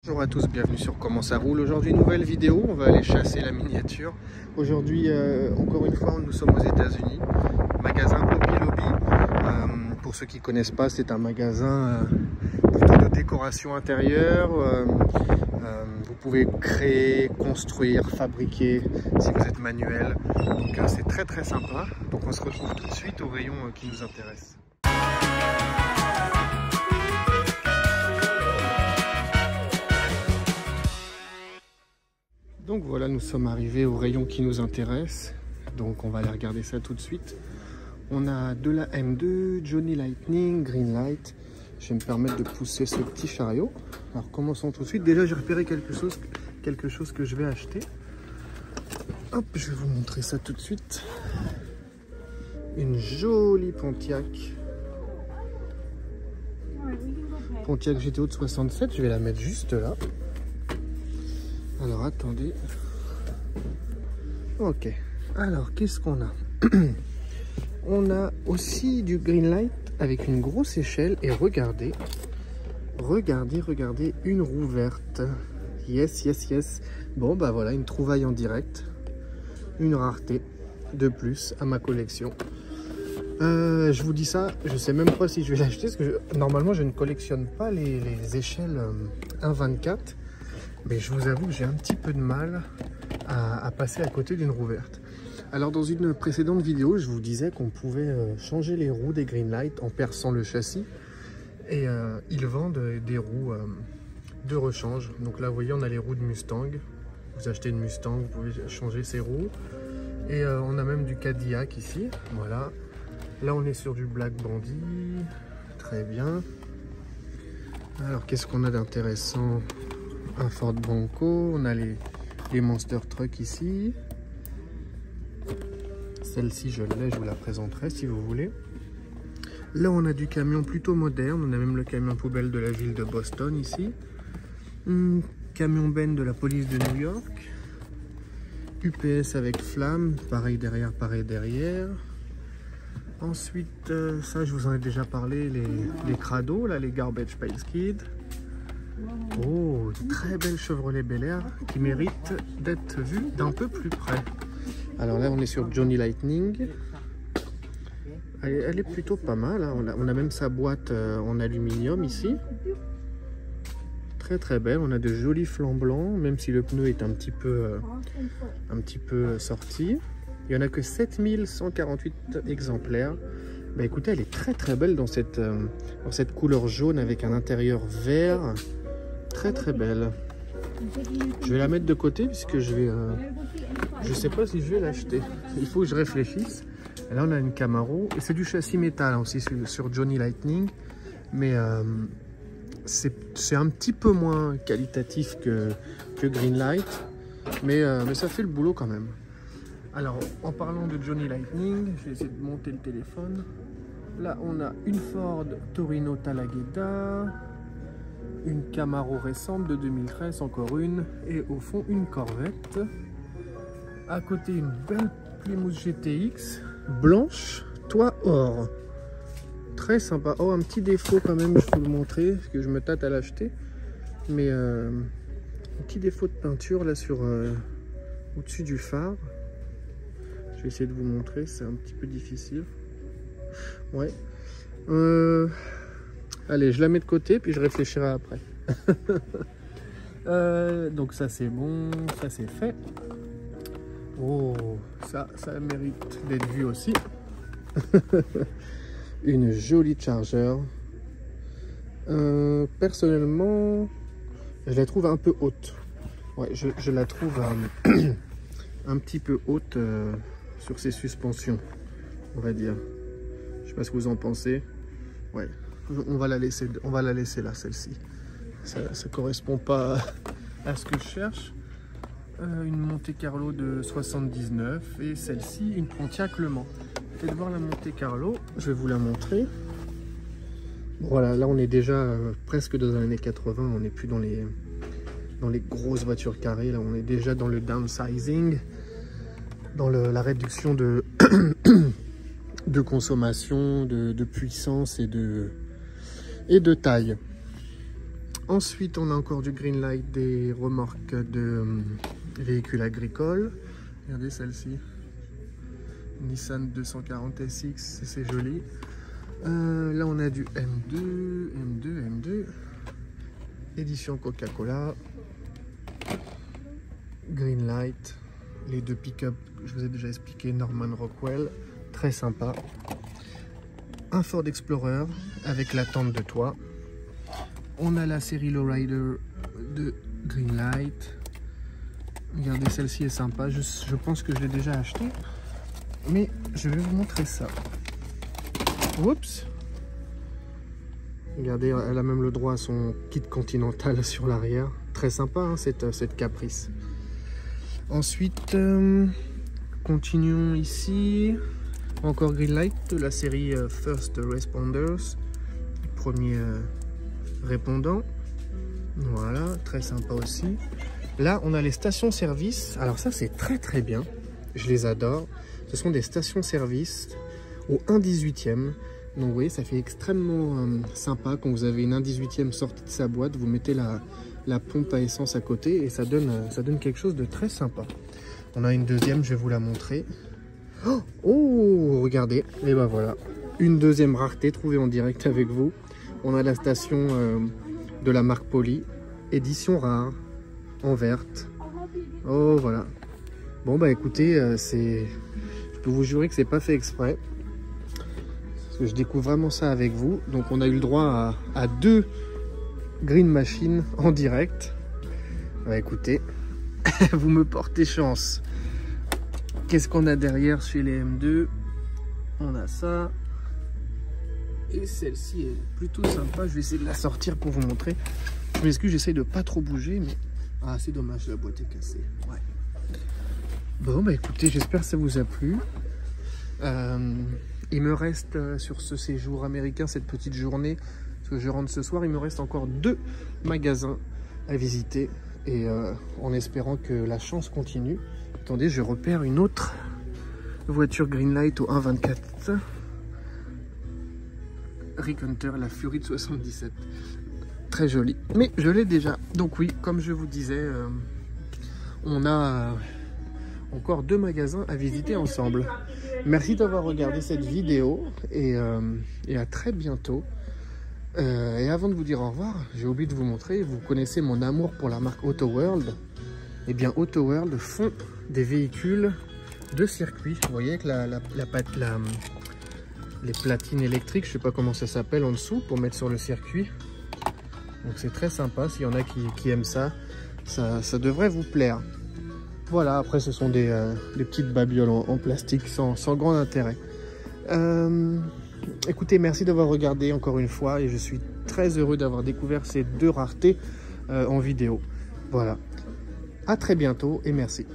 Bonjour à tous, bienvenue sur Comment ça roule. Aujourd'hui, nouvelle vidéo, on va aller chasser la miniature. Aujourd'hui, encore une fois, nous sommes aux États-Unis, magasin Hobby Lobby. Pour ceux qui ne connaissent pas, c'est un magasin plutôt de décoration intérieure. Vous pouvez créer, construire, fabriquer si vous êtes manuel. Donc c'est très très sympa. Donc on se retrouve tout de suite au rayon qui nous intéresse. Donc voilà, nous sommes arrivés au rayon qui nous intéresse. Donc on va aller regarder ça tout de suite. On a de la M2, Johnny Lightning, Greenlight. Je vais me permettre de pousser ce petit chariot. Alors commençons tout de suite. Déjà j'ai repéré quelque chose que je vais acheter. Hop, je vais vous montrer ça tout de suite. Une jolie Pontiac. Pontiac GTO de 67, je vais la mettre juste là. Alors attendez. Ok. Alors qu'est-ce qu'on a? On a aussi du Greenlight avec une grosse échelle et regardez. Regardez une roue verte. Yes. Bon bah voilà, une trouvaille en direct. Une rareté de plus à ma collection. Je vous dis ça, je sais même pas si je vais l'acheter parce que normalement je ne collectionne pas les échelles 1.24. Mais je vous avoue que j'ai un petit peu de mal à passer à côté d'une roue verte. Alors dans une précédente vidéo, je vous disais qu'on pouvait changer les roues des Greenlight en perçant le châssis. Et ils vendent des roues de rechange. Donc là vous voyez, on a les roues de Mustang. Vous achetez une Mustang, vous pouvez changer ses roues. Et on a même du Cadillac ici, voilà. Là on est sur du Black Bandit, très bien. Alors qu'est-ce qu'on a d'intéressant? Un Ford Bronco, on a les Monster Truck ici. Celle-ci je l'ai, je vous la présenterai si vous voulez. Là on a du camion plutôt moderne, on a même le camion poubelle de la ville de Boston ici. Camion Ben de la police de New York. UPS avec flamme, pareil derrière, pareil derrière. Ensuite, ça je vous en ai déjà parlé, les crados, là les Garbage Pail Skid. Oh, très belle Chevrolet Bel Air qui mérite d'être vue d'un peu plus près. Alors là, on est sur Johnny Lightning. Elle est plutôt pas mal. Hein. On a même sa boîte en aluminium ici. Très belle. On a de jolis flancs blancs, même si le pneu est un petit peu sorti. Il n'y en a que 7148 exemplaires. Bah écoutez, elle est très belle dans cette couleur jaune avec un intérieur vert. Très belle. Je vais la mettre de côté puisque je sais pas si je vais l'acheter. Il faut que je réfléchisse. Et là on a une Camaro et c'est du châssis métal aussi sur Johnny Lightning, mais c'est un petit peu moins qualitatif que Greenlight, mais ça fait le boulot quand même. Alors en parlant de Johnny Lightning, je vais essayer de monter le téléphone. Là on a une Ford Torino Talagueda, une Camaro récente de 2013, encore une, et au fond une Corvette. À côté une belle Plymouth GTX blanche, toit or. Très sympa. Oh, un petit défaut quand même, je vais vous le montrer, parce que je me tâte à l'acheter. Mais un petit défaut de peinture là sur au-dessus du phare. Je vais essayer de vous montrer, c'est un petit peu difficile. Ouais. Allez, je la mets de côté, puis je réfléchirai après. Donc ça c'est bon, ça c'est fait. Oh, ça mérite d'être vu aussi. Une jolie Charger. Personnellement, je la trouve un peu haute. Ouais, je la trouve un petit peu haute sur ses suspensions, on va dire. Je sais pas ce que vous en pensez. Ouais. On va la laisser là, celle-ci. Ça correspond pas à ce que je cherche. Une Monte Carlo de 79 et celle-ci, une Pontiac Le Mans. Peut-être voir la Monte Carlo, je vais vous la montrer. Voilà, là on est déjà presque dans les années 80, on n'est plus dans les grosses voitures carrées, là on est déjà dans le downsizing, dans la réduction de, de consommation, de puissance et de taille. Ensuite, on a encore du Greenlight, des remorques de véhicules agricoles. Regardez celle-ci. Nissan 240 SX, c'est joli. Là, on a du M2. Édition Coca-Cola. Greenlight. Les deux pick-up, je vous ai déjà expliqué, Norman Rockwell. Très sympa. Un Ford Explorer avec la tente de toit. On a la série Lowrider de Greenlight. Regardez, celle-ci est sympa. Je pense que je l'ai déjà acheté. Mais je vais vous montrer ça. Oups. Regardez, elle a même le droit à son kit Continental sur l'arrière. Très sympa, hein, cette Caprice. Ensuite, continuons ici. Encore Greenlight de la série First Responders. Premier répondant. Voilà, très sympa aussi. Là, on a les stations-service. Alors ça, c'est très bien. Je les adore. Ce sont des stations-service au 1/18e. Donc vous voyez, ça fait extrêmement sympa quand vous avez une 1/18e sortie de sa boîte. Vous mettez la pompe à essence à côté et ça donne quelque chose de très sympa. On a une deuxième, je vais vous la montrer. Oh, regardez. Et ben voilà. Une deuxième rareté trouvée en direct avec vous. On a la station de la marque Poly. Édition rare. En verte. Oh, voilà. Bon, bah écoutez, je peux vous jurer que c'est pas fait exprès. Parce que je découvre vraiment ça avec vous. Donc, on a eu le droit à 2 Green Machine en direct. Bah écoutez, vous me portez chance. Qu'est-ce qu'on a derrière chez les M2? On a ça. Et celle-ci est plutôt sympa. Je vais essayer de la sortir pour vous montrer. Je m'excuse, j'essaie de pas trop bouger, mais... Ah, c'est dommage, la boîte est cassée. Ouais. Bon, bah écoutez, j'espère que ça vous a plu. Il me reste, sur ce séjour américain, cette petite journée, parce que je rentre ce soir, il me reste encore 2 magasins à visiter. Et en espérant que la chance continue. Attendez, je repère une autre voiture Greenlight au 1.24. Rick Hunter, la Fury de 77. Très jolie. Mais je l'ai déjà. Donc oui, comme je vous disais, on a encore 2 magasins à visiter ensemble. Merci d'avoir regardé cette vidéo et à très bientôt. Et avant de vous dire au revoir, j'ai oublié de vous montrer, vous connaissez mon amour pour la marque Auto World. Et bien Auto World font des véhicules de circuit. Vous voyez avec les platines électriques, je sais pas comment ça s'appelle en dessous, pour mettre sur le circuit. Donc c'est très sympa, s'il y en a qui aiment ça, ça devrait vous plaire. Voilà, après ce sont des petites babioles en plastique sans grand intérêt. Écoutez, merci d'avoir regardé encore une fois et je suis très heureux d'avoir découvert ces 2 raretés en vidéo. Voilà, à très bientôt et merci.